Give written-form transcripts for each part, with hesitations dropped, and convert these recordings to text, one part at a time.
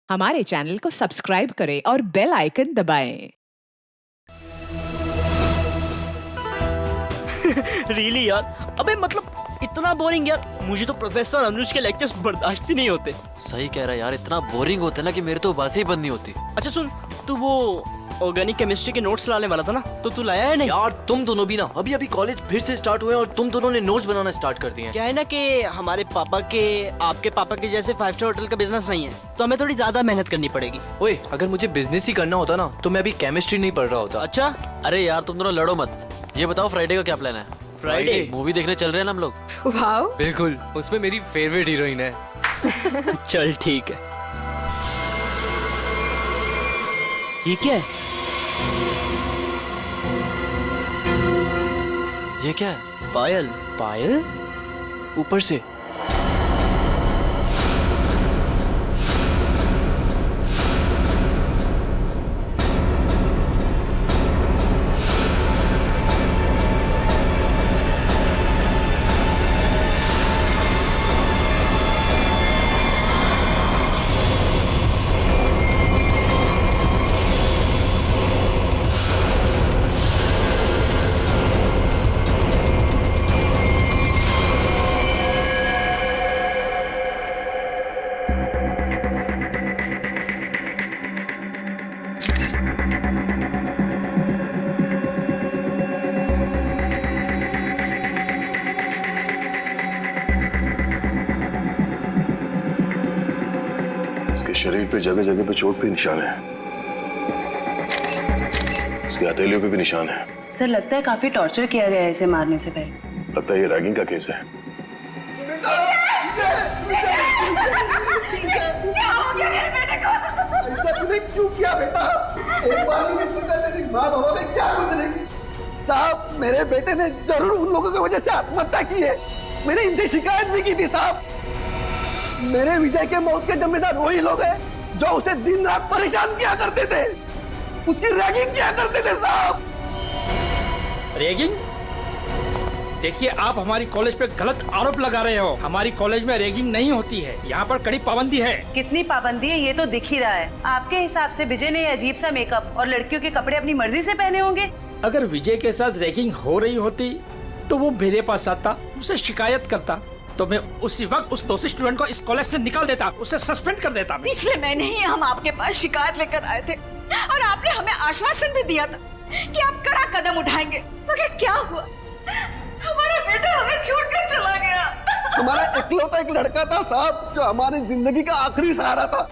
हमारे चैनल को सब्सक्राइब करें और बेल आइकन दबाएं। रियली यार, अबे मतलब इतना बोरिंग यार। मुझे तो प्रोफेसर अनुज के लेक्चर्स बर्दाश्त ही नहीं होते। सही कह रहा है यार, इतना बोरिंग होता है ना कि मेरे तो बातें ही बंद नहीं होती। अच्छा सुन, तू वो ऑर्गेनिक केमिस्ट्री के नोट्स लाने वाला था ना, तो तू लाया है नहीं? यार तुम दोनों भी ना अभी अभी कॉलेज फिर से स्टार्ट हुए और तुम दोनों ने नोट्स बनाना स्टार्ट कर दिए हैं। क्या है ना कि हमारे पापा के आपके पापा के जैसे 5 स्टार होटल का बिजनेस नहीं है, तो हमें थोड़ी ज्यादा मेहनत करनी पड़ेगी। ओए, अगर मुझे बिजनेस ही करना होता ना तो मैं अभी केमिस्ट्री नहीं पढ़ रहा होता। अच्छा अरे यार तुम दोनों लड़ो मत। ये बताओ फ्राइडे का क्या प्लान है? फ्राइडे मूवी देखने चल रहे हैं ना हम लोग। वाओ, बिल्कुल, उसमें मेरी फेवरेट हीरोइन है। चल ठीक है। ये क्या है? ये क्या है? पायल। पायल ऊपर से। इसके शरीर पे जगह जगह पे चोट पे निशान है। इसके हथेलियों पे भी निशान है। सर लगता है काफी टॉर्चर किया गया है इसे मारने से पहले। लगता है ये रैगिंग का केस है। क्या हो गया मेरे बेटे को? ऐसा तूने क्यों किया बेटा? एक बार भी नहीं सोचा तेरी माँ बाबा में क्या गुजरेगी? साहब, मेरे बेटे ने जरूर उन लोगों की वजह से आत्महत्या की है। मैंने इनसे शिकायत भी की थी साहब। मेरे विजय के मौत के जिम्मेदार वही लोग हैं जो उसे दिन रात परेशान किया करते थे, उसकी रैगिंग किया करते थे साहब। रैगिंग? देखिए, आप हमारी कॉलेज पे गलत आरोप लगा रहे हो। हमारी कॉलेज में रैगिंग नहीं होती है। यहाँ पर कड़ी पाबंदी है। कितनी पाबंदी है ये तो दिख ही रहा है। आपके हिसाब से विजय ने अजीब सा मेकअप और लड़कियों के कपड़े अपनी मर्जी से पहने होंगे। अगर विजय के साथ रैगिंग हो रही होती तो वो मेरे पास आता, उसे शिकायत करता, तो मैं उसी वक्त उस दोषी स्टूडेंट को इस कॉलेज से निकाल देता, उसे सस्पेंड कर देता। पिछले महीने ही हम आपके पास शिकायत लेकर आए थे और आपने हमें आश्वासन भी दिया था कि आप कड़ा कदम उठाएंगे, मगर क्या हुआ? हमारा बेटा हमें छोड़कर चला गया। हमारा इकलौता एक लड़का था साहब जो हमारी जिंदगी का आखिरी सहारा था।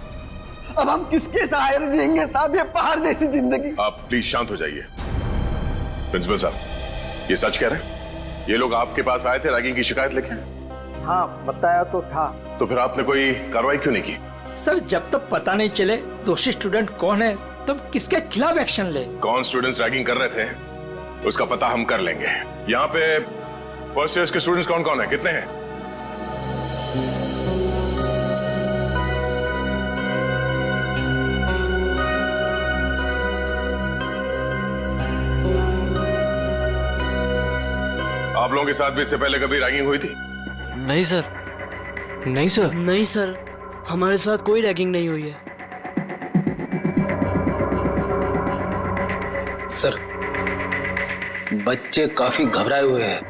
अब हम किसके सहारे जिएंगे साहब, ये पहाड़ जैसी जिंदगी। आप प्लीज शांत हो जाइए। प्रिंसिपल साहब, ये सच कह रहे हैं? ये लोग आपके पास आए थे रैगिंग की शिकायत लेके? हाँ, बताया तो था। तो फिर आपने कोई कार्रवाई क्यों नहीं की? सर, जब तक पता नहीं चले दोषी स्टूडेंट कौन है तब किसके खिलाफ एक्शन ले। कौन स्टूडेंट्स रैगिंग कर रहे थे उसका पता हम कर लेंगे। यहाँ पे फर्स्ट ईयर के स्टूडेंट्स कौन कौन है, कितने हैं? आप लोगों के साथ भी इससे पहले कभी रैगिंग हुई थी? नहीं सर। नहीं सर। नहीं सर, हमारे साथ कोई रैगिंग नहीं हुई है। सर, बच्चे काफी घबराए हुए हैं।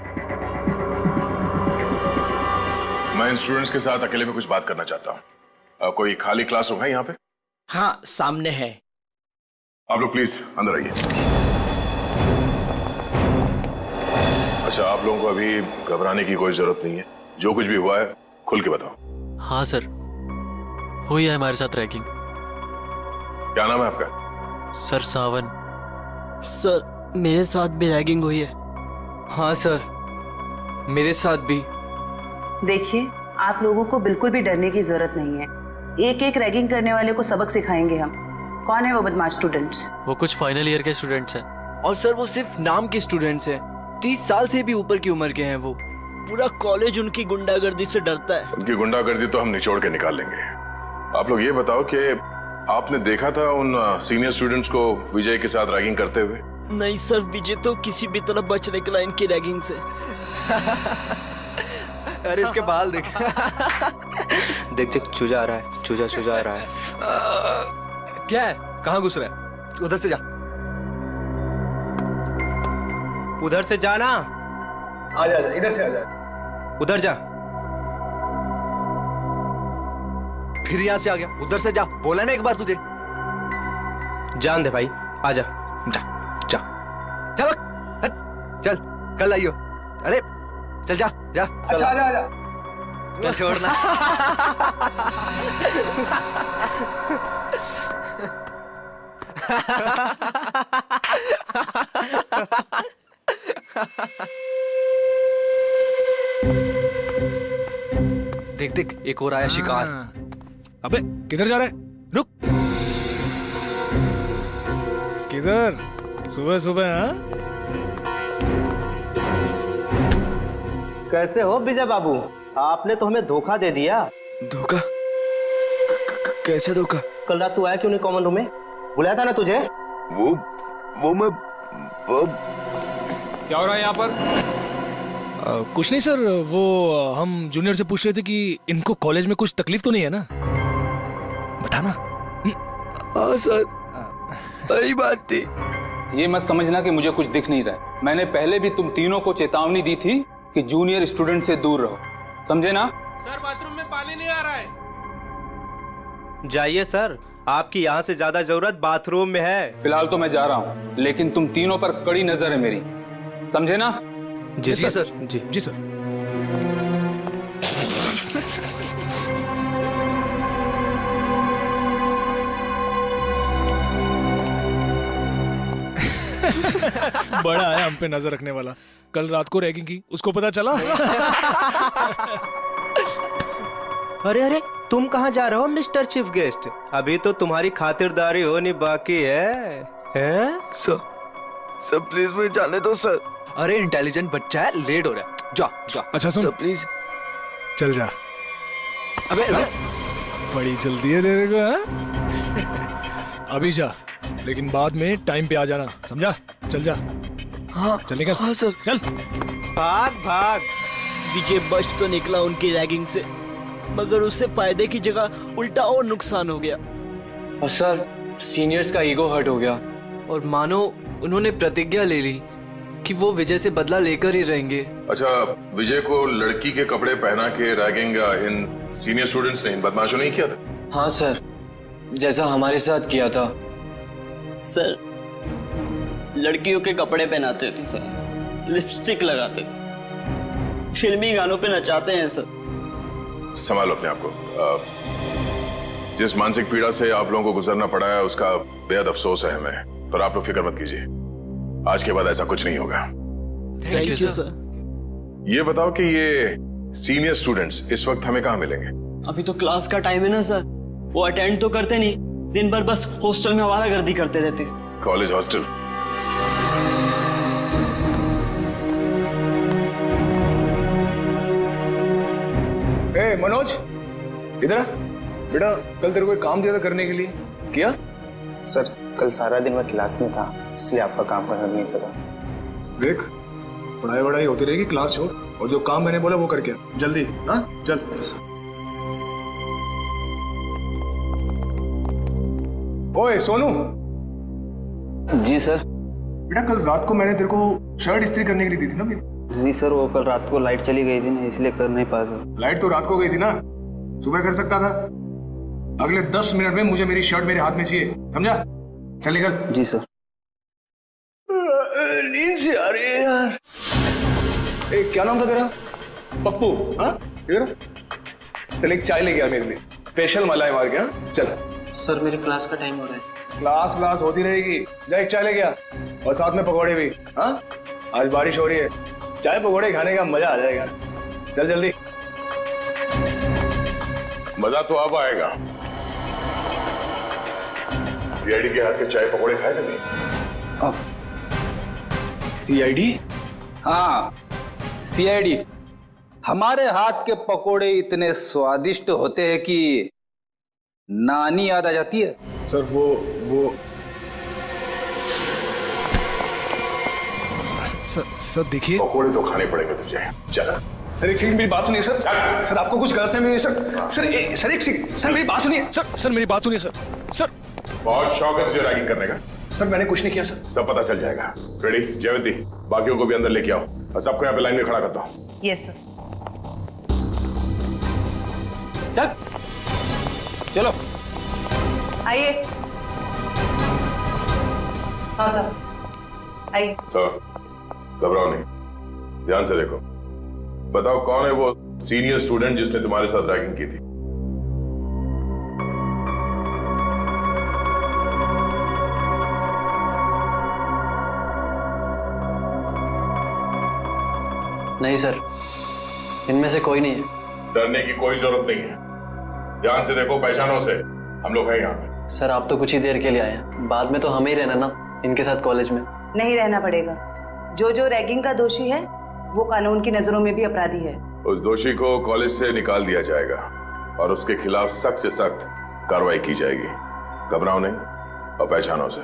मैं इन स्टूडेंट्स के साथ अकेले में कुछ बात करना चाहता हूँ। कोई खाली क्लासरूम है यहाँ पे? हाँ, सामने है। आप लोग प्लीज अंदर आइए। अच्छा, आप लोगों को अभी घबराने की कोई जरूरत नहीं है। जो कुछ भी हुआ है खुल के बताओ। हाँ सर, हुई है हमारे साथ रैगिंग। क्या नाम है आपका? सर सावन। सर, मेरे साथ भी रैगिंग हुई है। हाँ सर, मेरे साथ भी। देखिए, आप लोगों को बिल्कुल भी डरने की जरूरत नहीं है। एक एक रैगिंग करने वाले को सबक सिखाएंगे हम। कौन है वो बदमाश स्टूडेंट्स? वो कुछ फाइनल ईयर के स्टूडेंट्स हैं। और सर वो सिर्फ नाम के स्टूडेंट्स हैं। 30 साल से भी ऊपर की उम्र के हैं वो। पूरा कॉलेज उनकी गुंडागर्दी से डरता है। उनकी गुंडागर्दी तो हम निचोड़ के निकाल लेंगे। आप लोग ये बताओ कि आपने देखा था उन सीनियर स्टूडेंट्स को विजय के साथ रैगिंग करते हुए? नहीं सर, विजय तो किसी भी तरह बच निकला इनकी रैगिंग से। अरे इसके बाल देख। देख देख चूजा आ रहा है, चूजा आ रहा है। क्या है? कहाँ घुस रहा है? उधर से जा। उधर से जा ना। आ जा, इधर से आ जा। उधर जा। फिर यहाँ से आ गया। उधर से जा, बोला ना एक बार तुझे। जान दे भाई, आ जा। जा जा जा, हट, चल कल आइयो। अरे चल जा जा। अच्छा आ जा। कल छोड़ना। देख देख, एक और आया शिकार। अबे किधर जा रहा है? रुक। किधर? सुबह सुबह? हाँ, कैसे हो विजय बाबू? आपने तो हमें धोखा दे दिया। धोखा? कैसे धोखा? कल रात तू आया क्यों नहीं कॉमन रूम में? बुलाया था ना तुझे? वो मैं क्या हो रहा है यहाँ पर? कुछ नहीं सर, वो हम जूनियर से पूछ रहे थे कि इनको कॉलेज में कुछ तकलीफ तो नहीं है ना? बताना। हाँ सर, सही बात थी। ये मत समझना कि मुझे कुछ दिख नहीं रहा है। मैंने पहले भी तुम तीनों को चेतावनी दी थी कि जूनियर स्टूडेंट से दूर रहो, समझे ना? सर बाथरूम में पानी नहीं आ रहा है। जाइए सर, आपकी यहाँ से ज्यादा जरूरत बाथरूम में है। फिलहाल तो मैं जा रहा हूँ, लेकिन तुम तीनों पर कड़ी नजर है मेरी, समझे ना? जी सर। जी सर। बड़ा है हम पे नजर रखने वाला। कल रात को रैगिंग की, उसको पता चला? अरे अरे, तुम कहाँ जा रहे हो मिस्टर चीफ गेस्ट? अभी तो तुम्हारी खातिरदारी होनी बाकी है। हैं? सर प्लीज मुझे जाने दो सर। अरे इंटेलिजेंट बच्चा है, लेट हो रहा है। जा जा। अच्छा सुन, सर प्लीज चल जा। अबे बड़ी जल्दी है तेरे को, हाँ? अभी जा, लेकिन बाद में टाइम पे आ जाना, समझा? चल जा। हाँ चल निकल। हाँ सर। चल। भाग भाग। विजय बच तो निकला उनकी रैगिंग से, मगर उससे फायदे की जगह उल्टा और नुकसान हो गया। और सर, सीनियर्स का ईगो हर्ट हो गया और मानो उन्होंने प्रतिज्ञा ले ली कि वो विजय से बदला लेकर ही रहेंगे। अच्छा, विजय को लड़की के कपड़े पहना के रैगिंग इन सीनियर स्टूडेंट्स ने, इन बदमाशों ने ही किया था? हाँ सर, जैसा हमारे साथ किया था। सर, लड़कियों के कपड़े पहनाते थे सर, लिपस्टिक लगाते थे, फिल्मी गानों पे नचाते हैं सर। संभालो अपने आप को। जिस मानसिक पीड़ा से आप लोगों को गुजरना पड़ा है उसका बेहद अफसोस है हमें, पर आप लोग फिक्र मत कीजिए, आज के बाद ऐसा कुछ नहीं होगा। Thank you sir. ये बताओ कि ये सीनियर स्टूडेंट्स इस वक्त हमें कहाँ मिलेंगे? अभी तो क्लास का टाइम है ना सर, वो अटेंड तो करते नहीं, दिन भर बस हॉस्टल में आवारागर्दी करते रहते। College hostel? ए मनोज, इधर आ। बेटा, कल तेरे को एक काम दिया था करने के लिए, किया? सर, कल सारा दिन मैं क्लास में था, इसलिए आपका काम करना नहीं सका। देख, पढ़ाई वढ़ाई होती रहेगी, क्लास छोड़, और जो काम मैंने बोला वो करके आ। जल्दी। हाँ चल। ओए सोनू। जी सर। बेटा, कल रात को मैंने तेरे को शर्ट इस्त्री करने के लिए दी थी ना मेरी? जी सर, वो कल रात को लाइट चली गई थी ना, इसलिए कर नहीं पाया सर। लाइट तो रात को गई थी ना, सुबह कर सकता था। अगले 10 मिनट में मुझे मेरी शर्ट मेरे हाथ में चाहिए, समझा? चल निकल। जी सर। नींद से आ रही है यार। ए, क्या नाम था तेरा? पप्पू? हाँ, इधर चल, एक चाय लेके आ मेरे लिए, स्पेशल मलाई मार के। हाँ चल। सर, मेरी क्लास का टाइम हो रहा है। क्लास होती रहेगी, जा एक चाय लेके आ, और साथ में पकौड़े भी। हाँ, आज बारिश हो रही है, चाय पकौड़े खाने का मजा आ जाएगा। चल जल्दी। मजा तो अब आएगा। सीआईडी के हाथ के चाय पकौड़े खाए थे नहीं? सीआईडी? हाँ, सीआईडी। हमारे हाथ के पकोड़े इतने स्वादिष्ट होते हैं कि नानी याद आ जाती है। सर वो सर देखिए, पकौड़े तो खाने पड़ेंगे तुझे, चला। सर एक सेकंड मेरी बात सुनिए सर। सर आपको कुछ गलतफहमी है सर। सर एक सेकंड सर मेरी बात सुनिए सर मेरी बात सुनिए सर। बहुत शौक है तुझे रैगिंग करने का? सर मैंने कुछ नहीं किया सर। सब पता चल जाएगा। रेडी जयवंती, बाकियों को भी अंदर लेके आओ और सबको यहाँ पे लाइन में खड़ा कर दो। Yes sir. चलो आइए। हाँ सर आइए। सर घबराओ नहीं, ध्यान से देखो। बताओ कौन है वो सीनियर स्टूडेंट जिसने तुम्हारे साथ रैगिंग की थी? नहीं सर, इनमें से कोई नहीं है। डरने की कोई जरूरत नहीं है, ध्यान से देखो, पहचानो से। हम लोग हैं यहाँ पे। सर आप तो कुछ ही देर के लिए आए हैं, बाद में तो हमें ही रहना ना इनके साथ कॉलेज में। नहीं रहना पड़ेगा। जो रैगिंग का दोषी है वो कानून की नजरों में भी अपराधी है। उस दोषी को कॉलेज से निकाल दिया जाएगा और उसके खिलाफ सख्त से सख्त कार्रवाई की जाएगी। घबराओ नहीं और पहचानो से।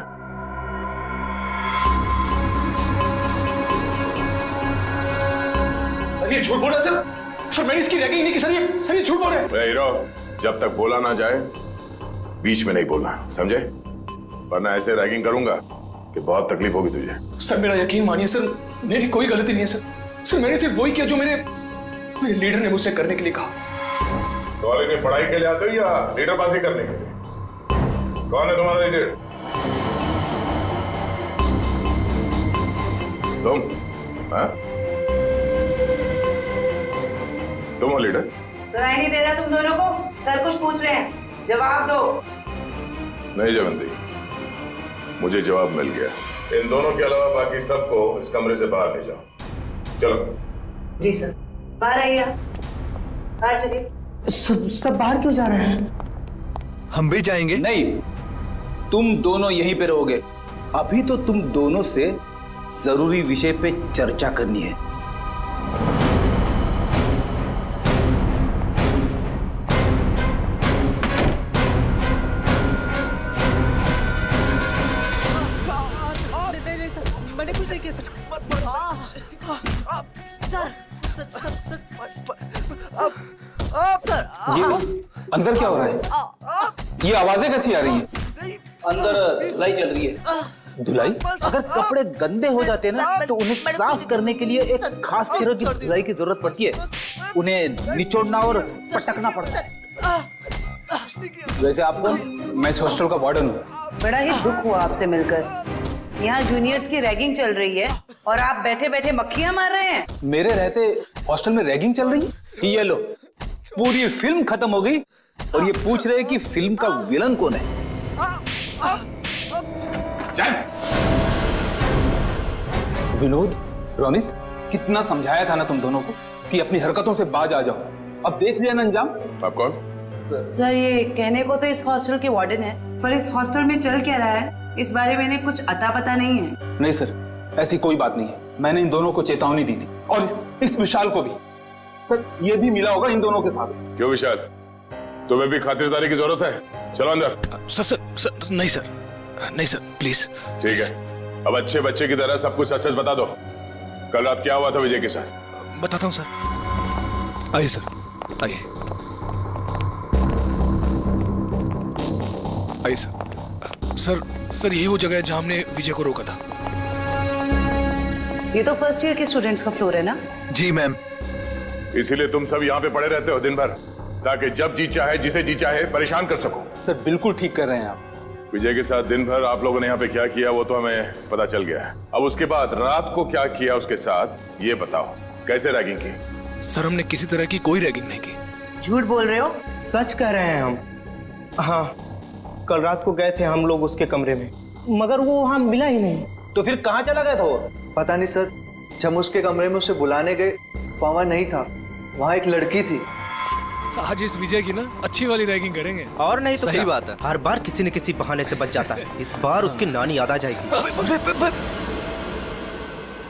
सर ये झूठ बोल रहा है सर। सर मैंने इसकी रैगिंग नहीं की सर। ये झूठ बोल रहे हैं। हीरो, जब तक बोला ना जाए बीच में नहीं बोलना, समझे? वरना ऐसे रैगिंग करूंगा कि बहुत तकलीफ होगी तुझे। सर मेरा यकीन मानिए सर, मेरी कोई गलती नहीं है सर। सर मैंने सिर्फ वही किया जो मेरे लीडर ने मुझसे करने के लिए कहा। कॉलेज में पढ़ाई के लिए आते हो या लीडरबाजी करने के लिए? कौन है तुम्हारा लीडर? तुम? हाँ? तुम हो लीडर? सुनाई नहीं दे रहा तुम दोनों को? सर कुछ पूछ रहे हैं, जवाब दो। नहीं जयवंती, मुझे जवाब मिल गया। इन दोनों के अलावा बाकी सबको इस कमरे से बाहर ले जाओ। चलो। जी सर। बाहर आइए, बाहर चलिए। सब बाहर क्यों जा रहे हैं? हम भी जाएंगे। नहीं, तुम दोनों यहीं पे रहोगे। अभी तो तुम दोनों से जरूरी विषय पे चर्चा करनी है। मैंने कुछ नहीं किया सर। ये अंदर क्या हो रहा है? ये आवाजें कैसी आ रही हैं? अंदर धुलाई चल रही है। धुलाई? अगर कपड़े गंदे हो जाते हैं ना तो उन्हें साफ करने के लिए एक खास तरह की धुलाई की जरूरत पड़ती है। उन्हें निचोड़ना और पटकना पड़ता है। वैसे आपको? मैं इस हॉस्टल का वार्डन हूँ। बड़ा ही दुख हुआ आपसे मिलकर। यहाँ जूनियर्स की रैगिंग चल रही है और आप बैठे बैठे मक्खियां मार रहे हैं। मेरे रहते हॉस्टल में रैगिंग चल रही है? ये लो, पूरी फिल्म खत्म हो गई और ये पूछ रहे हैं कि फिल्म का विलन कौन है। चल। विनोद, रोनित, कितना समझाया था ना तुम दोनों को कि अपनी हरकतों से बाज आ जाओ। अब देख लिया ना अंजाम। आप कौन? सर ये कहने को तो इस हॉस्टल के वार्डन है, पर इस हॉस्टल में चल क्या रहा है इस बारे में इन्हें कुछ अता पता नहीं है। नहीं सर, ऐसी कोई बात नहीं है। मैंने इन दोनों को चेतावनी दी थी और इस विशाल को भी। सर ये भी मिला होगा इन दोनों के साथ। क्यों विशाल, तुम्हें भी खातिरदारी की जरूरत है? चलो अंदर। सर नहीं सर, नहीं सर प्लीज। ठीक है, अब अच्छे बच्चे की तरह सब कुछ सच सच बता दो। कल रात क्या हुआ था विजय के साथ? बताता हूँ सर। आइए सर, आइए आइए सर। सर यही वो जगह है जहाँ हमने विजय को रोका था। ये तो फर्स्ट ईयर के स्टूडेंट्स का फ्लोर है ना? जी मैम। इसीलिए तुम सब यहाँ पे पड़े रहते हो दिन भर, ताकि जब जी चाहे जिसे जी चाहे परेशान कर सको। सर बिल्कुल ठीक कर रहे हैं आप। विजय के साथ दिन भर आप लोगों ने यहाँ पे क्या किया वो तो हमें पता चल गया है। अब उसके बाद रात को क्या किया उसके साथ ये बताओ। कैसे रैगिंग की? सर हमने किसी तरह की कोई रैगिंग नहीं की। झूठ बोल रहे हो? सच कह रहे हैं हम। हाँ, कल रात को गए थे हम लोग उसके कमरे में, मगर वो वहां मिला ही नहीं। तो फिर कहाँ चला गया था वो? पता नहीं सर, जब उसके कमरे में उसे बुलाने गए वहां नहीं था। वहां एक लड़की थी। आज इस विजय की ना अच्छी वाली रैगिंग करेंगे। और नहीं तो सही बात है। हर बार किसी न किसी बहाने से बच जाता है। इस बार उसकी नानी याद आ जाएगी।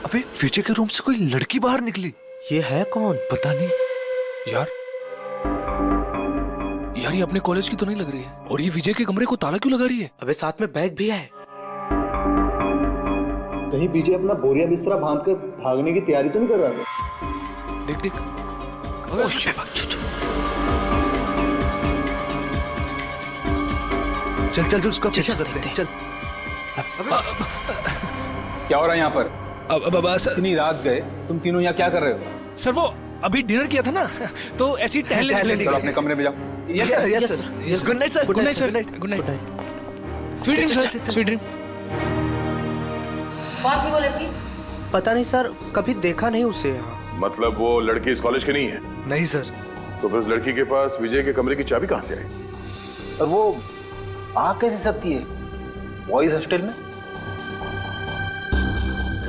अबे विजय के रूम से कोई लड़की बाहर निकली। ये है कौन? पता नहीं यार ये अपने कॉलेज की तो नहीं लग रही है। और ये विजय के कमरे को ताला क्यों लगा रही है? अबे साथ में बैग भी है। कहीं विजय अपना बोरिया बिस्तरा बांधकर भागने की तैयारी तो नहीं कर रहा था? देख चल चल चल उसका पीछा करते हैं चल। क्या हो रहा है यहाँ पर? इतनी रात गए, तुम तीनों यहाँ क्या कर रहे हो? सर वो अभी डिनर किया था ना, तो ऐसे ही टहलने चलो अपने कमरे में जाओ। Yes sir yes sir. Good night sir. Good night sir. Good night. Sweet dream, sweet dream. कौन थी वो लड़की? पता नहीं सर, कभी देखा नहीं उसे यहाँ। मतलब वो लड़की इस कॉलेज की नहीं है? नहीं सर। तो फिर उस लड़की के पास विजय के कमरे की चाबी कहाँ से आई? और वो आ कैसे सकती है बॉयज हॉस्टल में?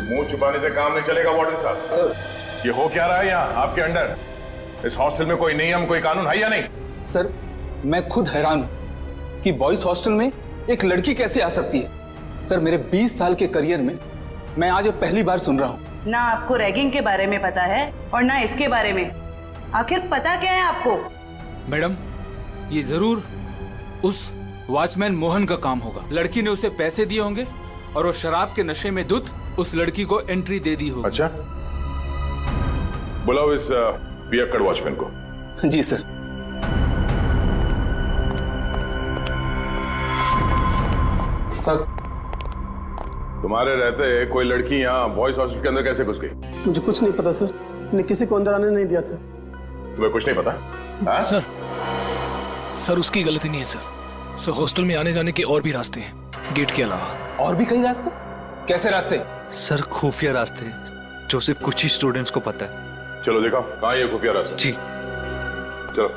मुंह छुपाने से काम नहीं चलेगा वार्डन साहब। सर ये हो क्या रहा है यहाँ आपके अंडर? इस हॉस्टल में कोई नियम कोई कानून है या नहीं? सर मैं खुद हैरान हूं कि बॉयज हॉस्टल में एक लड़की कैसे आ सकती है। सर मेरे 20 साल के करियर में मैं आज ये पहली बार सुन रहा हूं। ना आपको रैगिंग के बारे में पता है और ना इसके बारे में। आखिर पता क्या है आपको? मैडम ये जरूर उस वॉचमैन मोहन का काम होगा। लड़की ने उसे पैसे दिए होंगे और वो शराब के नशे में धुत उस लड़की को एंट्री दे दी होगी। अच्छा, बुलाओ इस पियक्कड़ वॉचमैन को। जी सर। सर तुम्हारे रहते कोई लड़की यहाँ बॉयज हॉस्टल के अंदर कैसे घुस गई? मुझे कुछ नहीं पता सर, मैंने किसी को अंदर आने नहीं दिया सर। तुम्हें कुछ नहीं पता? हाँ? सर उसकी गलती नहीं है सर हॉस्टल में आने जाने के और भी रास्ते हैं गेट के अलावा। और भी कई रास्ते? कैसे रास्ते? सर खुफिया रास्ते जो सिर्फ कुछ ही स्टूडेंट्स को पता है। चलो दिखाओ कहाँ ये खुफिया रास्ता। जी चलो।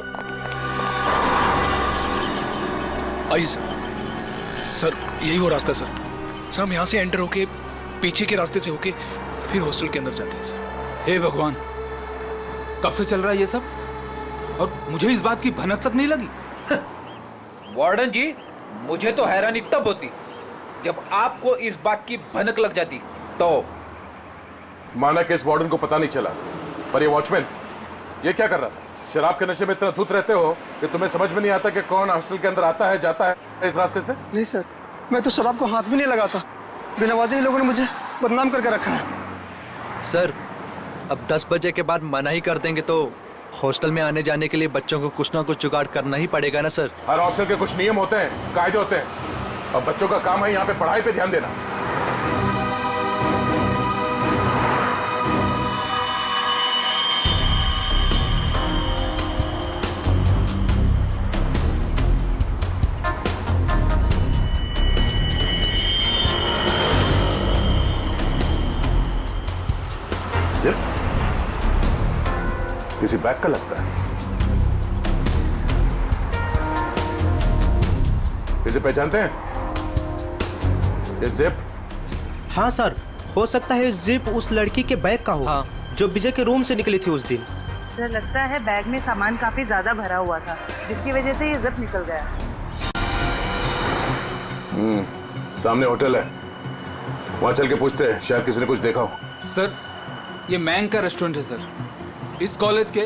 आइए सर यही वो रास्ता है सर हम यहाँ से एंटर होके पीछे के रास्ते से होके फिर हॉस्टल के अंदर जाते हैं सर। हे भगवान, कब से चल रहा है ये सब और मुझे इस बात की भनक तक नहीं लगी। वार्डन जी, मुझे तो हैरानी तब होती जब आपको इस बात की भनक लग जाती। तो माना कि इस वार्डन को पता नहीं चला, पर ये वॉचमैन ये क्या कर रहा था? शराब के नशे में इतना धुत रहते हो कि तुम्हें समझ में नहीं आता कि कौन हॉस्टल के अंदर आता है जाता है इस रास्ते से? नहीं सर, मैं तो शराब को हाथ भी नहीं लगाता। बिना वजह ही लोगों ने मुझे बदनाम करके रखा है। सर अब 10 बजे के बाद मना ही कर देंगे तो हॉस्टल में आने जाने के लिए बच्चों को कुछ ना कुछ जुगाड़ करना ही पड़ेगा ना सर। हर हॉस्टल के कुछ नियम होते हैं, कायदे होते हैं। अब बच्चों का काम है यहाँ पे पढ़ाई पे ध्यान देना। जिप किसी बैग का लगता है। इसे पहचानते हैं? ये जिप? हाँ सर, हो सकता है जिप उस लड़की के बैग का हो। हाँ। जो विजय के रूम से निकली थी उस दिन। सर लगता है बैग में सामान काफी ज्यादा भरा हुआ था जिसकी वजह से ये जिप निकल गया। सामने होटल है, वहां चल के पूछते हैं, शायद किसी ने कुछ देखा हो। सर ये मैंग का रेस्टोरेंट है सर। इस कॉलेज के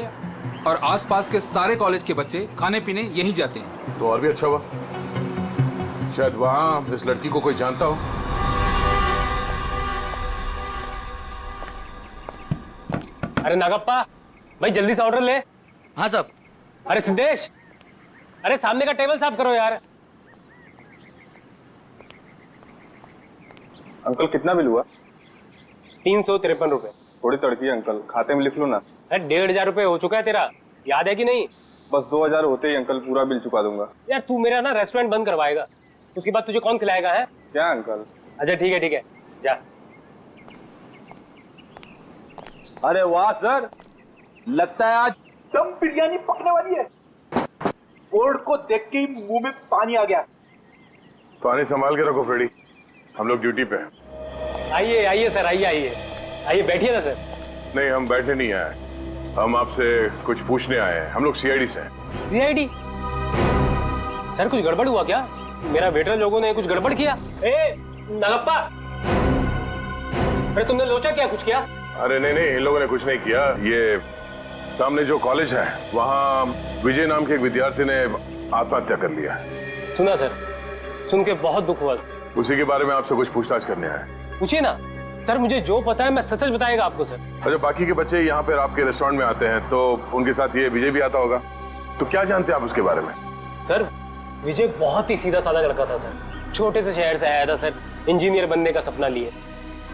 और आसपास के सारे कॉलेज के बच्चे खाने पीने यहीं जाते हैं। तो और भी अच्छा हुआ, शायद वहां इस लड़की को कोई जानता हो। अरे नागप्पा भाई जल्दी से ऑर्डर ले। हाँ साहब। अरे सिद्धेश, अरे सामने का टेबल साफ करो यार। अंकल कितना बिल हुआ? 353 रुपए। थोड़ी तड़की है अंकल, खाते में लिख लो ना। अरे 1500 रुपए हो चुका है तेरा, याद है कि नहीं? बस 2000 होते ही अंकल पूरा बिल चुका दूंगा। यार तू मेरा ना रेस्टोरेंट बंद करवाएगा, उसके बाद तुझे कौन खिलाएगा है? क्या अंकल? अच्छा ठीक है जा। अरे वाह सर, लगता है आज दम बिरयानी पकने वाली है। बोर्ड को देख के ही मुंह में पानी आ गया। पानी संभाल के रखो फ्रेडी, हम लोग ड्यूटी पे हैं। आइए सर, आइए बैठिए ना सर। नहीं हम बैठने नहीं आए, हम आपसे कुछ पूछने आए हैं। हम लोग सीआईडी से हैं। सीआईडी? सर कुछ गड़बड़ हुआ क्या? मेरा वेटर लोगों ने कुछ गड़बड़ किया? ए नागप्पा, अरे तुमने लोचा क्या कुछ किया? अरे नहीं इन लोगों ने कुछ नहीं किया। ये सामने जो कॉलेज है वहाँ विजय नाम के एक विद्यार्थी ने आत्महत्या कर लिया। सुना सर, सुन के बहुत दुख हुआ। उसी के बारे में आपसे कुछ पूछताछ करने आए। पूछिए ना सर मुझे जो पता है मैं सच सच बताएगा आपको सर। अच्छा, बाकी के बच्चे यहाँ पर आपके रेस्टोरेंट में आते हैं तो उनके साथ ये विजय भी आता होगा, तो क्या जानते हैं आप उसके बारे में? सर विजय बहुत ही सीधा साधा लड़का था सर, छोटे से शहर से आया था सर, इंजीनियर बनने का सपना लिए।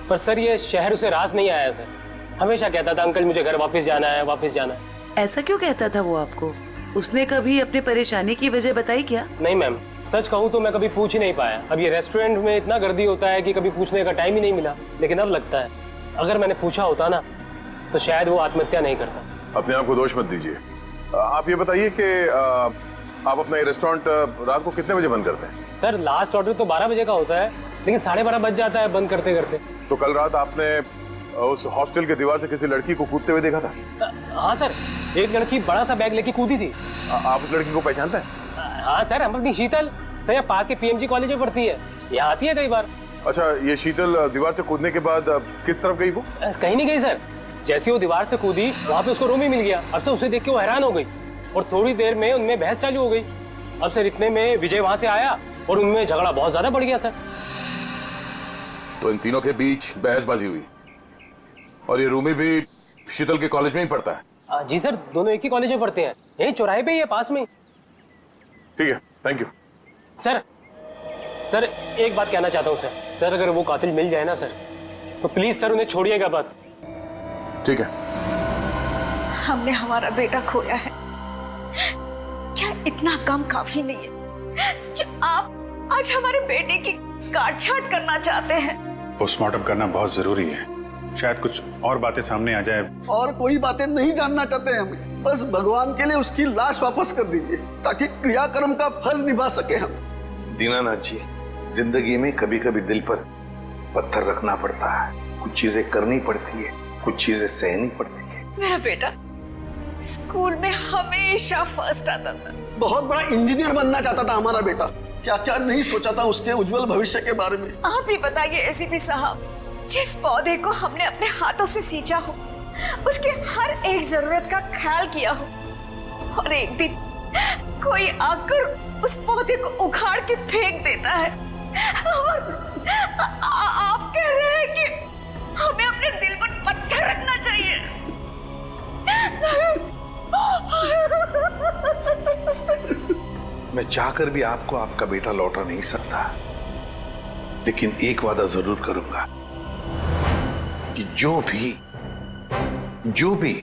पर सर ये शहर उसे रास नहीं आया सर, हमेशा कहता था अंकल मुझे घर वापस जाना है, वापस जाना है। ऐसा क्यों कहता था वो आपको? उसने कभी अपनी परेशानी की वजह बताई क्या? नहीं मैम, सच कहूँ तो मैं कभी पूछ ही नहीं पाया। अब ये रेस्टोरेंट में इतना गर्दी होता है कि कभी पूछने का टाइम ही नहीं मिला। लेकिन अब लगता है अगर मैंने पूछा होता ना तो शायद वो आत्महत्या नहीं करता। अपने आप को दोष मत दीजिए। आप ये बताइए कि आप अपना ये रेस्टोरेंट रात को कितने बजे बंद करते हैं? सर लास्ट ऑर्डर तो 12 बजे का होता है, लेकिन 12:30 बज जाता है बंद करते करते। तो कल रात आपने उस हॉस्टल के दीवार से किसी लड़की को कूदते हुए देखा था? हाँ सर, एक लड़की बड़ा सा बैग लेके कूदी थी। आप उस लड़की को पहचानते हैं? हाँ सर, हम अपनी शीतल सर यहाँ पास के पीएमजी कॉलेज में पढ़ती है, यहाँ आती है कई बार। अच्छा, ये शीतल दीवार से कूदने के बाद किस तरफ गई वो? कहीं नहीं गई सर, जैसे वो दीवार से कूदी वहाँ पे उसको रूम ही मिल गया। अब सर उसे देख के वो हैरान हो गई और थोड़ी देर में उनमें बहस चालू हो गई। अब सर इतने में विजय वहाँ से आया और उनमें झगड़ा बहुत ज्यादा बढ़ गया सर। तो इन तीनों के बीच बहसबाजी हुई और ये रूमी भी शीतल के कॉलेज में ही पढ़ता है? जी सर, दोनों एक ही कॉलेज में पढ़ते हैं, यही चौराहे पे ही है, पास में। ठीक है, थैंक यू। सर एक बात कहना चाहता हूँ सर, अगर वो कातिल मिल जाए ना सर तो प्लीज सर उन्हें छोड़िएगा बात। ठीक है। हमने हमारा बेटा खोया है, क्या इतना कम काफी नहीं है जो आप आज हमारे बेटे की काट छाट करना चाहते हैं? पोस्टमार्टम करना बहुत जरूरी है, शायद कुछ और बातें सामने आ जाए। और कोई बातें नहीं जानना चाहते हैं हमें, बस भगवान के लिए उसकी लाश वापस कर दीजिए ताकि क्रियाकर्म का फर्ज निभा सके हम। दीनानाथ जी, जिंदगी में कभी कभी दिल पर पत्थर रखना पड़ता है, कुछ चीजें करनी पड़ती है, कुछ चीजें सहनी पड़ती है। मेरा बेटा स्कूल में हमेशा फर्स्ट आता था, बहुत बड़ा इंजीनियर बनना चाहता था हमारा बेटा, क्या क्या नहीं सोचा था उसके उज्जवल भविष्य के बारे में। आप ही बताइए एसीपी साहब, जिस पौधे को हमने अपने हाथों से सींचा हो, उसके हर एक जरूरत का ख्याल किया हो, और एक दिन कोई आकर उस पौधे को उखाड़ के फेंक देता है, और आप कह रहे हैं कि हमें अपने दिल पर पत्थर रखना चाहिए। मैं चाहकर भी आपको आपका बेटा लौटा नहीं सकता, लेकिन एक वादा जरूर करूंगा कि जो भी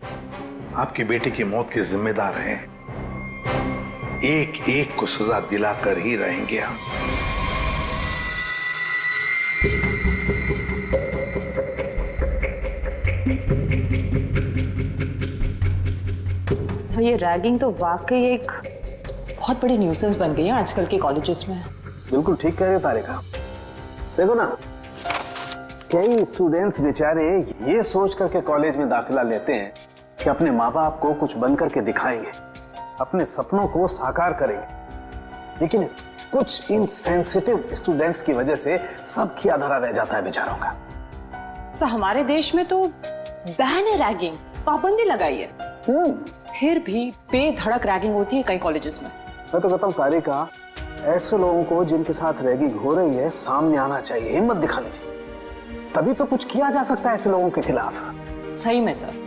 आपके बेटे की मौत के जिम्मेदार हैं, एक एक को सजा दिलाकर ही रहेंगे हम। सर ये रैगिंग तो वाकई एक बहुत बड़ी न्यूसेंस बन गई है आजकल के कॉलेजेस में। बिल्कुल ठीक कह रहे हो तारिका। देखो ना, कई स्टूडेंट्स बेचारे ये सोच करके कॉलेज में दाखिला लेते हैं कि अपने माँ बाप को कुछ बन करके दिखाएंगे, अपने सपनों को साकार करेंगे, लेकिन कुछ इनसेंसिटिव स्टूडेंट्स की वजह से सब किया धरा रह जाता है बेचारों का। सर हमारे देश में तो बैन है रैगिंग, पाबंदी लगाई है, फिर भी बेधड़क रैगिंग होती है कई कॉलेजेस में। मैं तो कहता हूँ तारिका, ऐसे लोगों को जिनके साथ रैगिंग हो रही है सामने आना चाहिए, हिम्मत दिखानी चाहिए, तभी तो कुछ किया जा सकता है ऐसे लोगों के खिलाफ। सही में सर।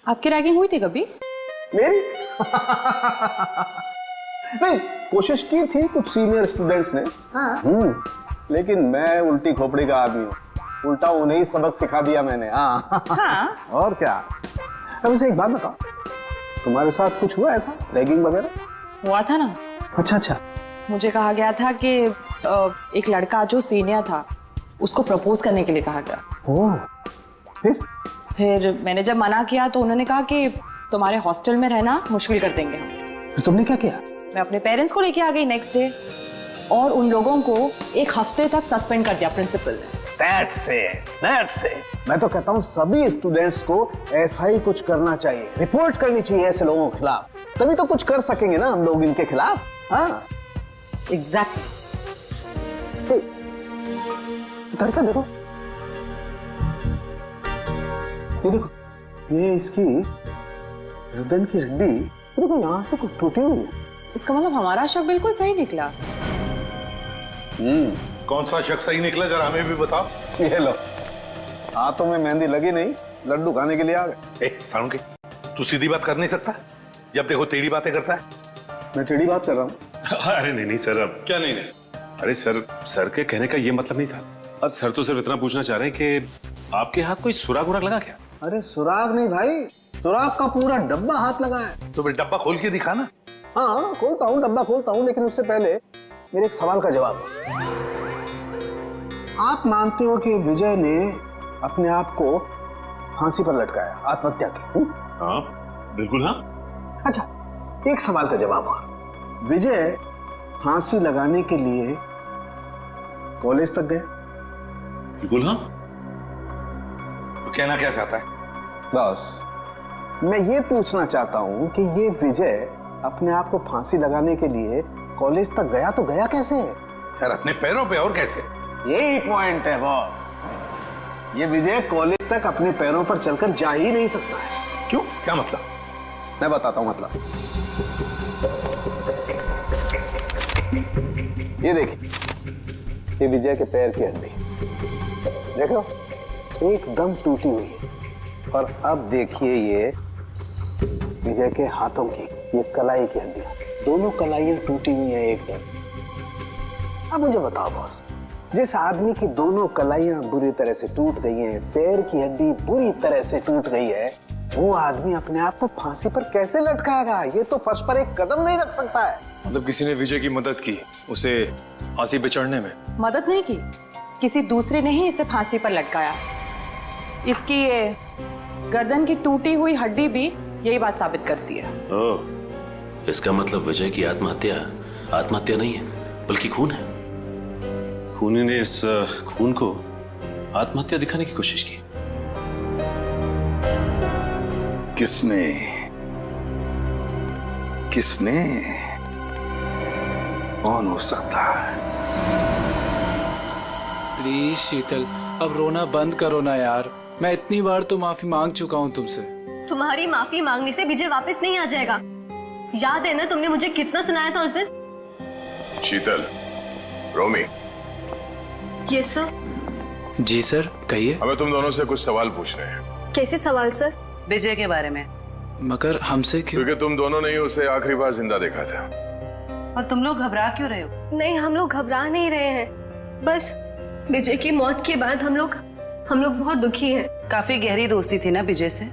आपकी रैगिंग हुई थी कभी? मेरी? नहीं, कोशिश की थी कुछ सीनियर स्टूडेंट्स ने। हाँ। लेकिन मैं उल्टी खोपड़ी का आदमी हूँ, उल्टा उन्हें ही सबक सिखा दिया मैंने। हाँ। और क्या। अब वैसे एक बात बताओ, तुम्हारे साथ कुछ हुआ ऐसा रैगिंग वगैरह? हुआ था ना। अच्छा। मुझे कहा गया था कि एक लड़का जो सीनियर था उसको प्रपोज करने के लिए कहा गया। ओह, फिर मैंने जब मना किया तो उन्होंने कहा कि तुम्हारे हॉस्टल में रहना मुश्किल कर देंगे हम। तो तुमने क्या किया? मैं अपने पेरेंट्स को लेके आ गई नेक्स्ट डे, और उन लोगों को 1 हफ्ते तक सस्पेंड कर दिया प्रिंसिपल ने। That's it. मैं तो कहता हूँ सभी स्टूडेंट्स को ऐसा ही कुछ करना चाहिए, रिपोर्ट करनी चाहिए ऐसे लोगों के खिलाफ, तभी तो कुछ कर सकेंगे ना हम लोग इनके खिलाफ। हाँ, एग्जैक्टली। करता देखो, ये देखो, ये इसकी गर्दन की हड्डी देखो, यहाँ से कुछ टूटी हुई है। इसका मतलब हमारा शक बिल्कुल सही निकला। कौन सा शख्स सही निकला, जरा हमें भी बताओ। ये लो, हाथों में मेहंदी लगी नहीं, लड्डू खाने के लिए आ गए। सालुंके, तू सीधी बात कर नहीं सकता? जब देखो टेढ़ी बातें करता है। मैं टेढ़ी बात कर रहा हूँ? अरे नहीं सर, अब क्या नहीं? अरे सर के कहने का ये मतलब नहीं था। अब सर तो सिर्फ इतना पूछना चाह रहे हैं कि आपके हाथ कोई सुराग उराग लगा क्या? अरे सुराग नहीं भाई, सुराग का पूरा डब्बा हाथ लगा है। तो फिर डब्बा खोल के दिखा ना। हाँ खोलता हूँ, डब्बा खोलता हूँ, लेकिन उससे पहले मेरे एक सवाल का जवाब। आप मानते हो कि विजय ने अपने आप को फांसी पर लटकाया, आत्महत्या की? हाँ बिल्कुल। हाँ अच्छा, एक सवाल का जवाब और, विजय फांसी लगाने के लिए कॉलेज तक गए? बिल्कुल। हाँ। तो कहना क्या चाहता है? बस मैं ये पूछना चाहता हूँ कि ये विजय अपने आप को फांसी लगाने के लिए कॉलेज तक गया तो गया कैसे? यार अपने पैरों पे, और कैसे? यही पॉइंट है बॉस। ये विजय कॉलेज तक अपने पैरों पर चलकर जा ही नहीं सकता है। क्यों? क्या मतलब? मैं बताता हूं मतलब। ये देखिए, ये विजय के पैर की हड्डी देख लो, एकदम टूटी हुई है। और अब देखिए ये विजय के हाथों की, ये कलाई की हड्डी, दोनों कलाइयां टूटी हुई हैं एकदम। अब मुझे बताओ बॉस, जिस आदमी की दोनों कलाइयां बुरी तरह से टूट गई हैं, पैर की हड्डी बुरी तरह से टूट गई है, वो आदमी अपने आप को फांसी पर कैसे लटकाएगा? ये तो फर्श पर एक कदम नहीं रख सकता है। मतलब किसी ने विजय की मदद की उसे फांसी पे चढ़ने में? मदद नहीं की, किसी दूसरे ने ही इसे फांसी पर लटकाया। इसकी ये गर्दन की टूटी हुई हड्डी भी यही बात साबित करती है। ओह, इसका मतलब विजय की आत्महत्या नहीं है बल्कि खून है। खूनी ने इस खून को आत्महत्या दिखाने की कोशिश की। किसने कौन हो सकता है? प्लीज शीतल, अब रोना बंद करो ना यार। मैं इतनी बार तो माफी मांग चुका हूँ तुमसे। तुम्हारी माफी मांगने से विजय वापस नहीं आ जाएगा। याद है ना तुमने मुझे कितना सुनाया था उस दिन? शीतल, रोमी। Yes sir. जी सर, कहिए। हमें तुम दोनों से कुछ सवाल पूछने हैं। कैसे सवाल सर? विजय के बारे में। मगर हमसे क्यों? क्योंकि तुम दोनों ने ही उसे आखिरी बार जिंदा देखा था। और तुम लोग घबरा क्यों रहे हो? नहीं, हम लोग घबरा नहीं रहे हैं, बस विजय की मौत के बाद हम लोग बहुत दुखी हैं। काफी गहरी दोस्ती थी ना विजय से,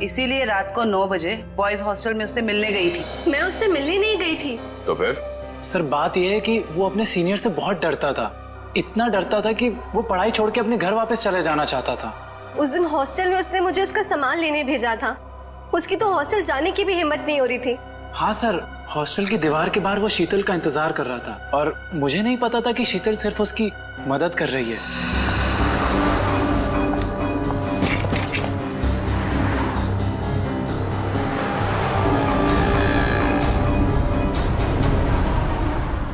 इसीलिए रात को 9 बजे बॉयज हॉस्टल में उससे मिलने गई थी। मैं उससे मिलने नहीं गई थी। तो फिर? सर बात यह है कि वो अपने सीनियर से बहुत डरता था, इतना डरता था कि वो पढ़ाई छोड़ के अपने घर वापस चले जाना चाहता था। उस दिन हॉस्टल में उसने मुझे उसका सामान लेने भेजा था। उसकी तो हॉस्टल जाने की भी हिम्मत नहीं हो रही थी। हाँ सर, हॉस्टल की दीवार के बाहर वो शीतल का इंतजार कर रहा था और मुझे नहीं पता था कि शीतल सिर्फ उसकी मदद कर रही है।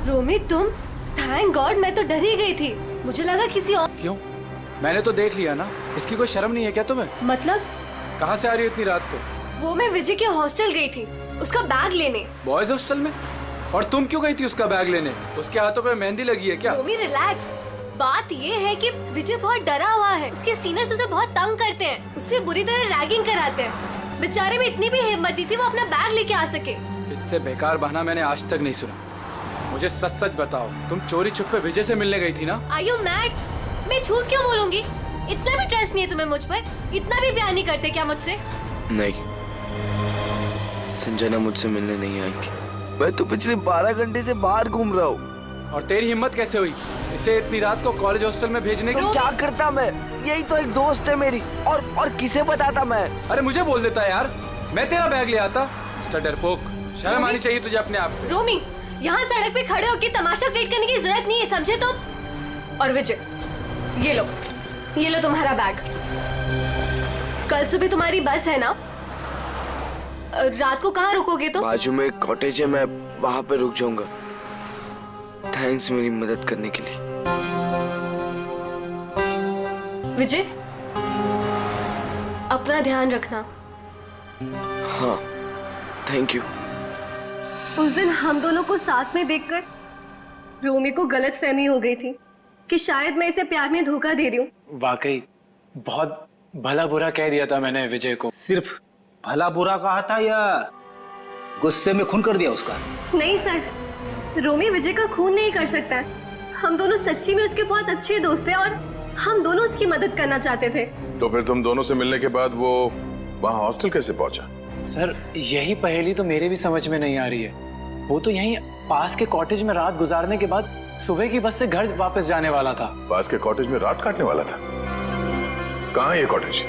रोमी तुम? थैंक गॉड, मैं तो डर ही गई थी। मुझे लगा किसी और। क्यों? मैंने तो देख लिया ना। इसकी कोई शर्म नहीं है क्या तुम्हें? मतलब? कहाँ से आ रही हो इतनी रात को? वो मैं विजय के हॉस्टल गई थी, उसका बैग लेने। बॉयज हॉस्टल में? और तुम क्यों गई थी उसका बैग लेने? उसके हाथों पे मेहंदी लगी है क्या? रोमी रिलैक्स। बात ये है कि विजय बहुत डरा हुआ है। उसके सीनियर्स उसे बहुत तंग करते हैं, उससे बुरी तरह रैगिंग कराते हैं। बेचारे में इतनी भी हिम्मत नहीं थी वो अपना बैग लेके आ सके। इससे बेकार बहाना मैंने आज तक नहीं सुना। मुझे सच सच बताओ, तुम चोरी छुपे विजय से मिलने गई थी ना? Are you mad? मैं झूठ क्यों बोलूंगी? इतना भी ट्रस्ट नहीं है तुम्हें मुझ पर? इतना भी प्यार नहीं करते क्या मुझसे? नहीं, संजना मुझसे मिलने नहीं आई थी। मैं तो पिछले 12 घंटे से बाहर घूम रहा हूँ। और तेरी हिम्मत कैसे हुई इसे इतनी रात को कॉलेज हॉस्टल में भेजने की? तो क्या करता मैं? यही तो एक दोस्त है मेरी। और किसे बताता मैं? अरे मुझे बोल देता यार, मैं तेरा बैग ले आता। मिस्टर डरपोक, शर्म आनी चाहिए तुझे अपने आप पे। रोमी, यहाँ सड़क पे खड़े होकर तमाशा क्रिएट करने की जरूरत नहीं है, समझे तुम? और विजय, ये लो तुम्हारा बैग। कल सुबह तुम्हारी बस है ना? रात को कहाँ रुकोगे तुम? बाजू में एक कॉटेज है, मैं वहाँ पे रुक जाऊंगा। थैंक्स मेरी मदद करने के लिए। विजय, अपना ध्यान रखना। हाँ, थैंक यू। उस दिन हम दोनों को साथ में देखकर रोमी को गलतफहमी हो गई थी कि शायद मैं इसे प्यार में धोखा दे रही हूँ। वाकई बहुत भला बुरा कह दिया था मैंने विजय को। सिर्फ भला बुरा कहा था या गुस्से में खून कर दिया उसका? नहीं सर, रोमी विजय का खून नहीं कर सकता है। हम दोनों सच्ची में उसके बहुत अच्छे दोस्त हैं और हम दोनों उसकी मदद करना चाहते थे। तो फिर तुम दोनों से मिलने के बाद वो वहाँ हॉस्टल कैसे पहुंचा? सर यही पहेली तो मेरे भी समझ में नहीं आ रही है। वो तो यहीं पास के कॉटेज में रात गुजारने के बाद सुबह की बस से घर वापस जाने वाला था। पास के कॉटेज में रात काटने वाला था? कहाँ है ये कॉटेज?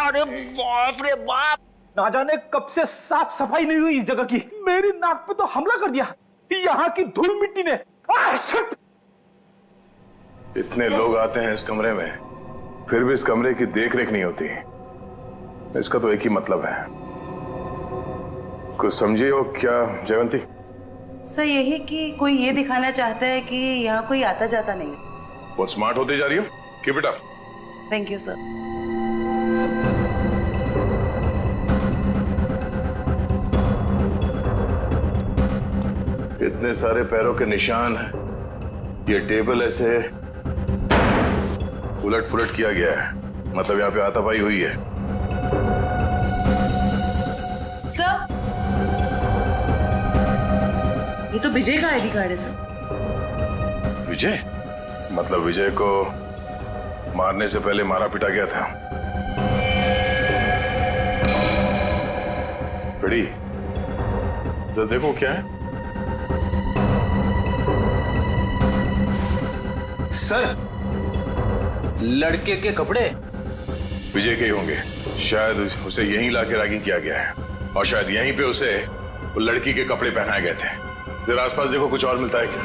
अरे बाप रे बाप, ना जाने कब से साफ सफाई नहीं हुई इस जगह की। मेरी नाक पे तो हमला कर दिया यहाँ की धूल मिट्टी ने। इतने लोग आते हैं इस कमरे में, फिर भी इस कमरे की देख रेख नहीं होती। इसका तो एक ही मतलब है। कुछ समझिए हो क्या जयवंती? सर यही कि कोई ये दिखाना चाहता है कि यहाँ कोई आता जाता नहीं है। बहुत स्मार्ट होती जा रही हो। Keep it up. Thank you sir. इतने सारे पैरों के निशान हैं। ये टेबल ऐसे उलट पुलट किया गया है, मतलब यहाँ पे हाथापाई हुई है। सर ये तो विजय का आईडी कार्ड है सर। विजय? मतलब विजय को मारने से पहले मारा पिटा गया था। बड़ी तो देखो क्या है। सर लड़के के कपड़े विजय के ही होंगे। शायद उसे यहीं लाके रैगिंग किया गया है और शायद यहीं पे उसे वो लड़की के कपड़े पहनाए गए थे। जरा आसपास देखो, कुछ और मिलता है क्या?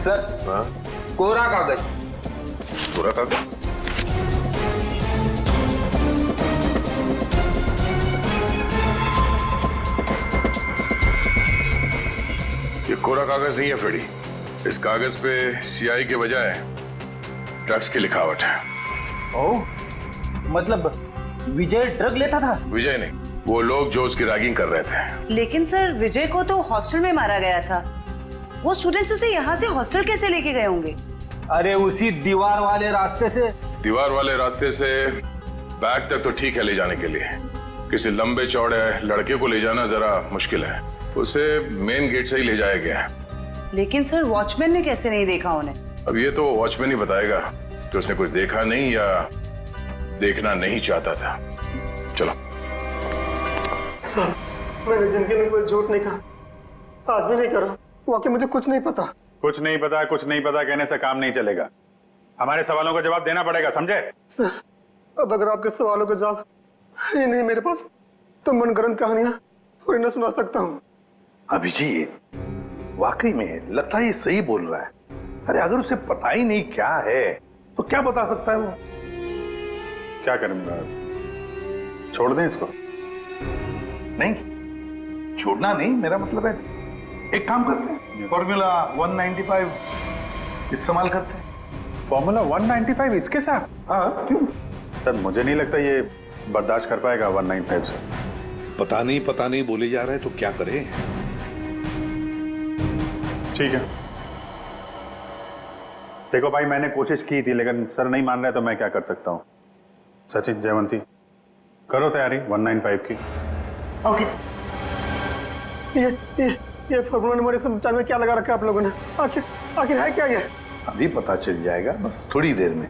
सर हाँ? कोरा कागज। कोरा कागज? ये कोरा कागज नहीं है फेडी। इस कागज पे सियाही के बजाय ड्रग्स की लिखावट है। ओह, मतलब विजय ड्रग लेता था? विजय नहीं, वो लोग जो उसकी रैगिंग कर रहे थे। लेकिन सर विजय को तो हॉस्टल में मारा गया था। वो स्टूडेंट्स उसे यहाँ से हॉस्टल कैसे लेके गए होंगे? अरे उसी दीवार वाले रास्ते से। दीवार वाले रास्ते से बैग तक तो ठीक है ले जाने के लिए। किसी लंबे चौड़े लड़के को ले जाना जरा मुश्किल है। उसे मेन गेट से ही ले जाया गया है। लेकिन सर वॉचमैन ने कैसे नहीं देखा उन्हें? अब ये तो वॉचमैन ही बताएगा कि उसने कुछ देखा नहीं या देखना नहीं चाहता था। चलो। सर मैंने जिंदगी में कोई झूठ नहीं कहा, आज भी नहीं करा। वाकई मुझे कुछ नहीं पता। कुछ नहीं पता कहने से काम नहीं चलेगा। हमारे सवालों का जवाब देना पड़ेगा, समझे? सर अब अगर आपके सवालों का जवाब ही नहीं मेरे पास तो मनगढ़ंत कहानियां थोड़ी ना सुना सकता हूँ। अभिजीत वाकई में लगता है ये सही बोल रहा है। अरे अगर उसे पता ही नहीं क्या है तो क्या बता सकता है वो? क्या करूंगा? छोड़ दें इसको? नहीं छोड़ना नहीं, मेरा मतलब है एक काम करते हैं, फॉर्मूला 195 इस्तेमाल करते हैं। फॉर्मूला 195 इसके साथ? हाँ क्यों? सर मुझे नहीं लगता ये बर्दाश्त कर पाएगा 195 से। पता नहीं बोले जा रहे हैं तो क्या करें? ठीक है, देखो भाई मैंने कोशिश की थी लेकिन सर नहीं मान रहे तो मैं क्या कर सकता हूँ। सचिन, जयवंती करो तैयारी 195 की। Okay sir. ये फॉर्मूला नंबर 195 में क्या लगा रखा है आप लोगों ने? आखिर है क्या ये? अभी पता चल जाएगा, बस थोड़ी देर में।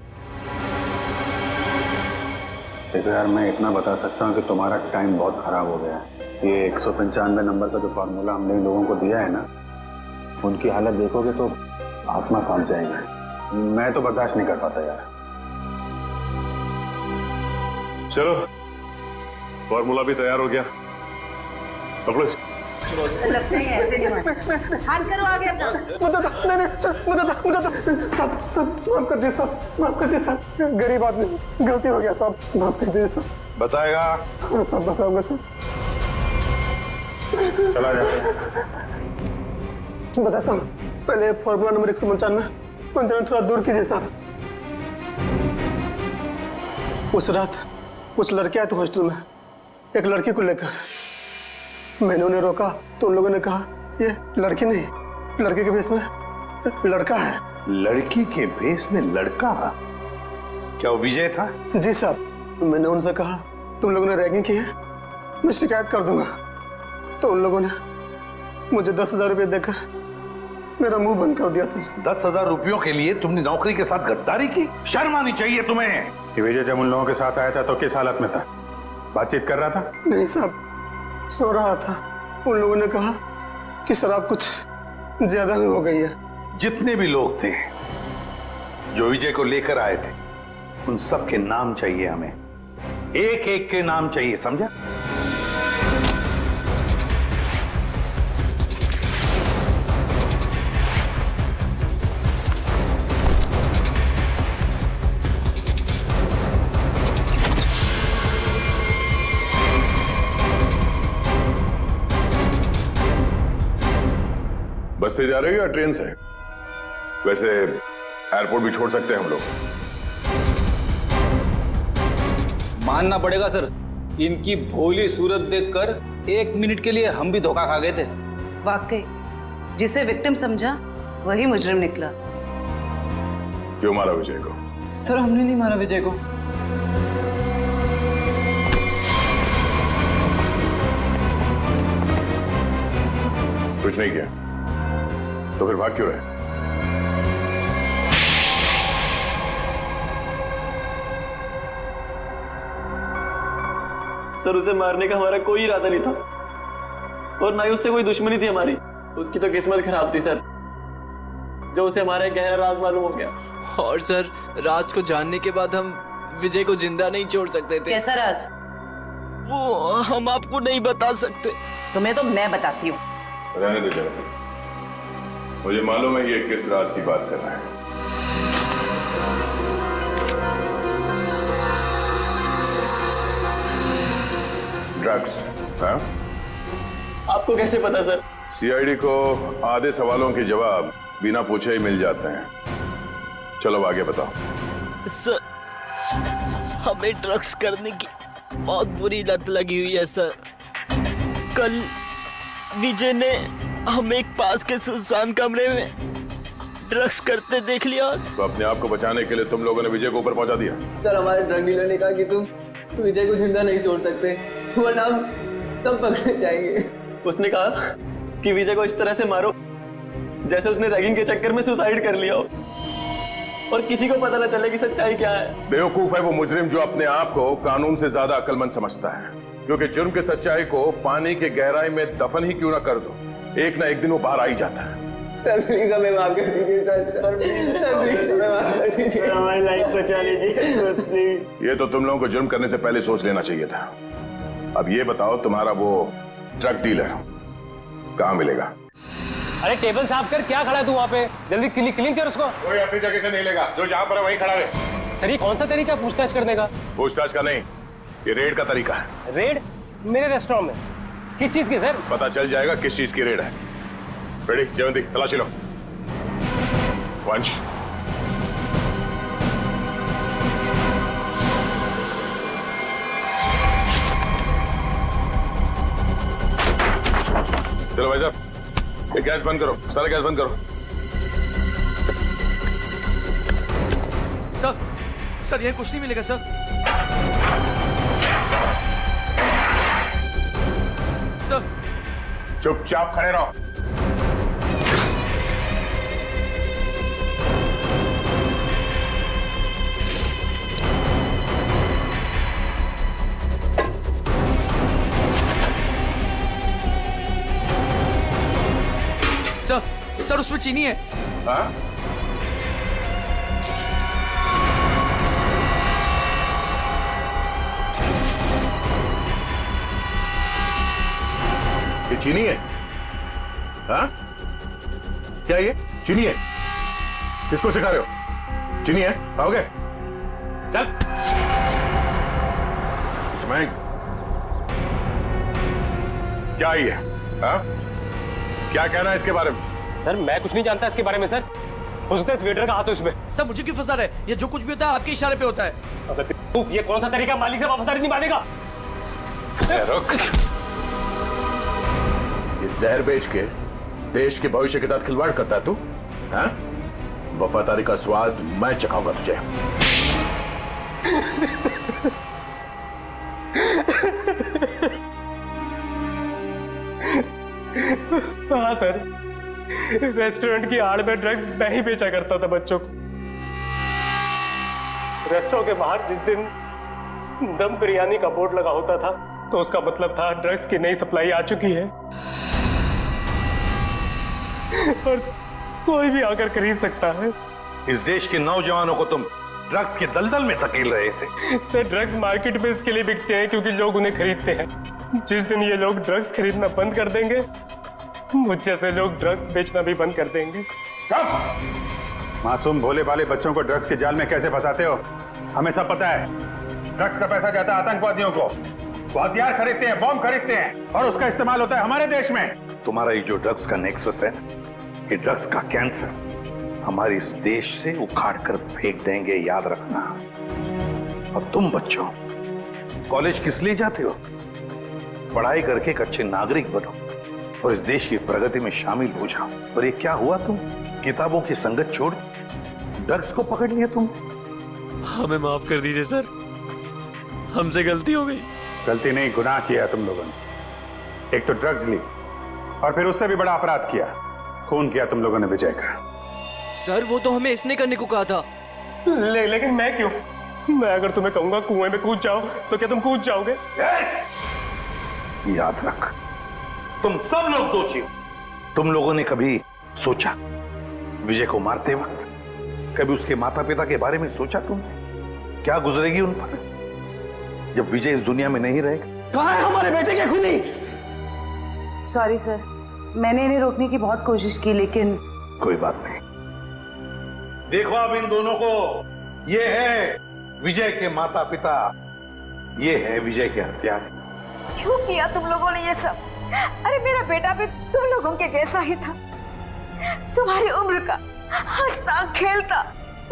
देखो यार, मैं इतना बता सकता हूँ कि तुम्हारा टाइम बहुत खराब हो गया है। ये 195 नंबर का जो फार्मूला हमने इन लोगों को दिया है ना, उनकी हालत देखोगे तो आसमां कांप जाएगा। मैं तो बर्दाश्त नहीं कर पाता यार। चलो फॉर्मूला भी तैयार हो गया, पकड़ो इसे। लगता है ऐसे नहीं मानता। हाथ करो आगे अपना। सब माफ कर दीजिए साहब, माफ कर दीजिए साहब, गरीब आदमी, गलती हो गया साहब, माफ कर दीजिए साहब। बताएगा? हाँ सब बताऊंगा सर। चला जा। बताता हूँ। पहले फॉर्मूला नंबर 195 पंचायत थोड़ा दूर कीजिए साहब। उस रात कुछ लड़के आए थे हॉस्टल में एक लड़की को लेकर। मैंने उन्हें रोका तो उन लोगों ने कहा ये लड़की नहीं, लड़के के भेष में लड़का है। लड़की के भेष में लड़का? क्या वो विजय था? जी साहब। मैंने उनसे कहा तुम लोगों ने रैगिंग की है, मैं शिकायत कर दूंगा। तो उन लोगों ने मुझे 10,000 रुपये देकर मेरा मुंह बंद कर दिया सर। 10,000 रुपयों के लिए तुमने नौकरी के साथ गद्दारी की? शर्म आनी चाहिए तुम्हें। विजय जब उन लोगों के साथ आया था तो किस हालत में था? बातचीत कर रहा था? नहीं साहब, सो रहा था। उन लोगों ने कहा कि शराब कुछ ज्यादा ही हो गई है। जितने भी लोग थे जो विजय को लेकर आए थे उन सब के नाम चाहिए हमें, एक एक के नाम चाहिए, समझा? बस से जा रहे हो या ट्रेन से? वैसे एयरपोर्ट भी छोड़ सकते हैं हम लोग। मानना पड़ेगा सर, इनकी भोली सूरत देखकर 1 मिनट के लिए हम भी धोखा खा गए थे। वाकई जिसे विक्टिम समझा वही मुजरिम निकला। क्यों मारा विजय को? सर हमने नहीं मारा विजय को। कुछ नहीं किया तो फिर भाग क्यों रहे? सर उसे मारने का हमारा कोई इरादा नहीं था और ना ही उससे कोई दुश्मनी थी हमारी। उसकी तो किस्मत खराब थी सर, जो उसे हमारा एक गहरा राज मालूम हो गया। और सर राज को जानने के बाद हम विजय को जिंदा नहीं छोड़ सकते थे। कैसा राज? वो हम आपको नहीं बता सकते। तुम्हें तो मैं बताती हूँ। रहने दो जरा, मुझे मालूम है ये किस राज की बात कर रहा है। ड्रग्स? हाँ? आपको कैसे पता सर? सीआईडी को आधे सवालों के जवाब बिना पूछे ही मिल जाते हैं। चलो अब आगे बताओ। सर हमें ड्रग्स करने की बहुत बुरी लत लगी हुई है सर। कल विजय ने हमें एक पास के सुनसान कमरे में ड्रग्स करते देख लिया। तो अपने आप को बचाने के लिए तुम लोगों ने विजय को ऊपर पहुंचा दिया। सर हमारे ड्रग डीलर ने कहा कि तुम विजय को जिंदा नहीं छोड़ सकते, वरना हम तब पकड़े जाएंगे। उसने कहा कि विजय को इस तरह से मारो जैसे उसने रैगिंग के चक्कर में सुसाइड कर लिया हो और किसी को पता न चले कि सच्चाई क्या है। बेवकूफ है वो मुजरिम जो अपने आप को कानून से ज्यादा अक्लमंद समझता है, क्योंकि जुर्म की सच्चाई को पानी के गहराई में दफन ही क्यों ना कर दो, एक ना एक दिन वो बाहर आ ही जाता है। सर प्लीज हमें माफ कर दीजिए सर प्लीज हमें माफ कर दीजिए, हमारी लाइफ बचा लीजिए प्लीज। ये तो तुम लोगों को जुर्म करने से पहले सोच लेना चाहिए था। अब ये बताओ तुम्हारा वो ड्रग डीलर कहाँ मिलेगा? अरे टेबल साफ कर, क्या खड़ा है तू वहाँ पे? जल्दी क्लीन कर उसको। कोई अपनी जगह से नहीं लेगा, जो जहाँ पर है वहीं खड़ा रहे। सर ये कौन सा तरीका पूछताछ करने का? पूछताछ का नहीं, ये रेड का तरीका है। रेड मेरे रेस्टोरेंट में? किस चीज की सर? पता चल जाएगा किस चीज की रेड है। रेडी जयवंती, तलाशी लो। वंश चलो भाई साहब, ये गैस बंद करो, सारा गैस बंद करो। सर यहाँ कुछ नहीं मिलेगा सर। सर चुपचाप खड़े रहो। सर उसमें चीनी है। हाँ? ये चीनी है? हाँ? क्या ये चीनी है? किसको सिखा रहे हो? चीनी है? खाओगे? चल। इसमें क्या ही है? हाँ? क्या कहना है इसके बारे में? सर मैं कुछ नहीं जानता इसके बारे में सर। हो सकता है इस वेटर का हाथ हो इसमें। सर मुझे क्यों फंसा रहे? ये जो कुछ भी होता है आपके इशारे पे होता है। अबे ये कौन सा तरीका माली से वफादारी निभाने रुक। ये जहर बेच के देश के भविष्य के साथ खिलवाड़ करता है तू? हाँ? वफादारी का स्वाद मैं चखाऊंगा तुझे। हाँ सर, रेस्टोरेंट की आड़ में ड्रग्स मैं ही बेचा करता था बच्चों को। रेस्टोरेंट के बाहर जिस दिन दम बिरयानी का बोर्ड लगा होता था तो उसका मतलब था ड्रग्स की नई सप्लाई आ चुकी है और कोई भी आकर खरीद सकता है। इस देश के नौजवानों को तुम ड्रग्स के दलदल में धकेल रहे थे। सर ड्रग्स मार्केट में इसके लिए बिकते हैं क्योंकि लोग उन्हें खरीदते हैं। जिस दिन ये लोग ड्रग्स खरीदना बंद कर देंगे मुझ जैसे लोग ड्रग्स बेचना भी बंद कर देंगे। मासूम भोले भाले बच्चों को ड्रग्स के जाल में कैसे फंसाते हो हमें सब पता है। ड्रग्स का पैसा जाता है आतंकवादियों को, वो हथियार खरीदते हैं, बॉम्ब खरीदते हैं और उसका इस्तेमाल होता है हमारे देश में। तुम्हारा ये जो ड्रग्स का नेक्सस है, ये ड्रग्स का कैंसर हमारे इस देश से उखाड़ कर फेंक देंगे, याद रखना। और तुम बच्चों कॉलेज किस लिए जाते हो? पढ़ाई करके एक अच्छे नागरिक बनो और इस देश की प्रगति में शामिल हो जाओ। और ये क्या हुआ, तुम किताबों की संगत छोड़ ड्रग्स को पकड़ लिया तुम। हमें माफ कर दीजिए सर, हमसे गलती हो गई। गलती नहीं, गुनाह किया तुम लोगों ने। एक तो ड्रग्स ली और फिर उससे भी बड़ा अपराध किया, खून किया तुम लोगों ने विजय का। सर वो तो हमें इसने करने को कहा था। लेकिन मैं क्यों? मैं अगर तुम्हें कहूंगा कुएं में कूद जाओ तो क्या तुम कूद जाओगे? याद रख, तुम सब लोग दोषी हो। तुम लोगों ने कभी सोचा विजय को मारते वक्त, कभी उसके माता पिता के बारे में सोचा तुमने क्या गुजरेगी उन पर जब विजय इस दुनिया में नहीं रहेगा? कहाँ है हमारे बेटे के खूनी? सॉरी सर, मैंने इन्हें रोकने की बहुत कोशिश की लेकिन कोई बात नहीं। देखो अब इन दोनों को, ये है विजय के माता पिता, ये है विजय के हत्यारे। क्यों किया तुम लोगों ने ये सब? अरे मेरा बेटा भी तुम लोगों के जैसा ही था, तुम्हारी उम्र का, हंसता खेलता।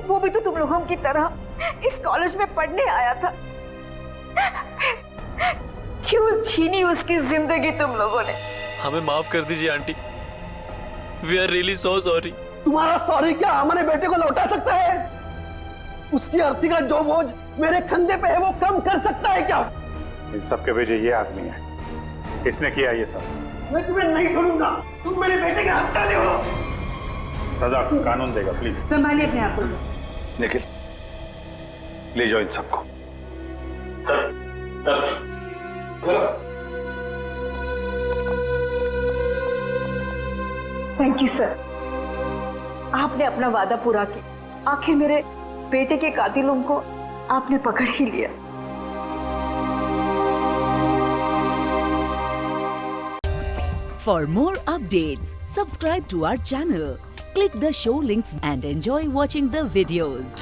वो भी तो तुम लोगों की तरह इस कॉलेज में पढ़ने आया था। क्यों छीनी उसकी जिंदगी तुम लोगों ने? हमें माफ कर दीजिए aunty, we are really so sorry. तुम्हारा सॉरी क्या हमारे बेटे को लौटा सकता है? उसकी अर्थी का जो बोझ मेरे कंधे पे है वो कम कर सकता है क्या? इन सब के वजह ये आदमी है, इसने किया ये सब। मैं तुम्हें नहीं छोड़ूंगा, तुम मेरे बेटे के हत्यारे हो। सजा कानून देगा, प्लीज संभालिए अपने आप को। निखिल ले जाओ इन सबको। थैंक यू सर, आपने अपना वादा पूरा किया। आखिर मेरे बेटे के कातिलों को आपने पकड़ ही लिया। For more updates, subscribe to our channel, click the show links and enjoy watching the videos.